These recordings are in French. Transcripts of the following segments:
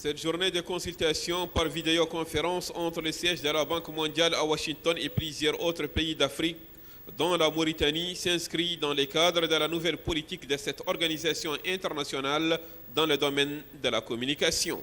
Cette journée de consultation par vidéoconférence entre le siège de la Banque mondiale à Washington et plusieurs autres pays d'Afrique, dont la Mauritanie, s'inscrit dans le cadre de la nouvelle politique de cette organisation internationale dans le domaine de la communication.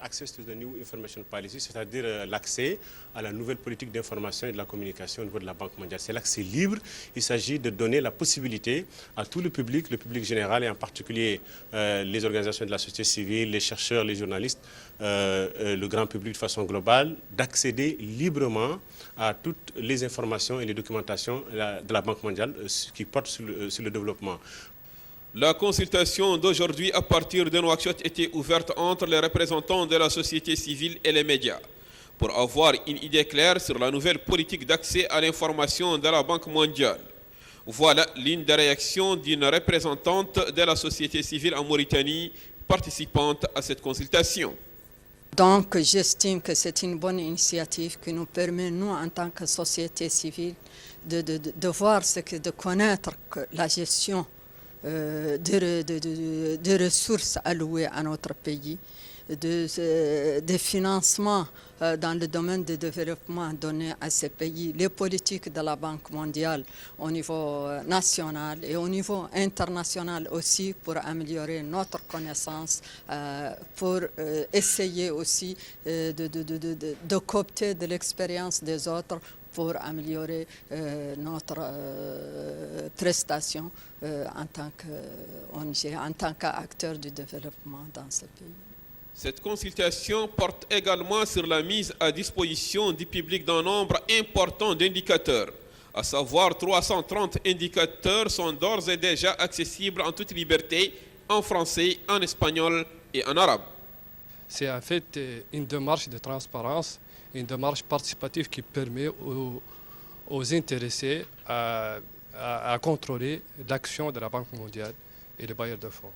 Access to the new information policy, c'est-à-dire l'accès à la nouvelle politique d'information et de la communication au niveau de la Banque mondiale. C'est l'accès libre. Il s'agit de donner la possibilité à tout le public général et en particulier les organisations de la société civile, les chercheurs, les journalistes, le grand public de façon globale, d'accéder librement à toutes les informations et les documentations de la Banque mondiale qui portent sur le développement. La consultation d'aujourd'hui à partir de Nouakchott était ouverte entre les représentants de la société civile et les médias pour avoir une idée claire sur la nouvelle politique d'accès à l'information de la Banque mondiale. Voilà l'une des réactions d'une représentante de la société civile en Mauritanie participante à cette consultation. Donc j'estime que c'est une bonne initiative qui nous permet, nous en tant que société civile, de voir de connaître la gestion des ressources allouées à notre pays, des financements dans le domaine du développement donnés à ces pays, les politiques de la Banque mondiale au niveau national et au niveau international aussi pour améliorer notre connaissance, pour essayer aussi de coopter de l'expérience des autres pour améliorer notre prestation en tant qu'ONG, en tant qu'acteur du développement dans ce pays. Cette consultation porte également sur la mise à disposition du public d'un nombre important d'indicateurs, à savoir 330 indicateurs sont d'ores et déjà accessibles en toute liberté en français, en espagnol et en arabe. C'est en fait une démarche de transparence, une démarche participative qui permet aux intéressés à contrôler l'action de la Banque mondiale et les bailleurs de fonds.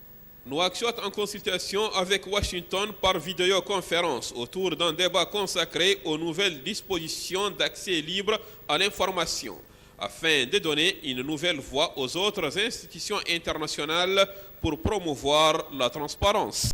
Nouakchott en consultation avec Washington par vidéoconférence autour d'un débat consacré aux nouvelles dispositions d'accès libre à l'information, afin de donner une nouvelle voix aux autres institutions internationales pour promouvoir la transparence.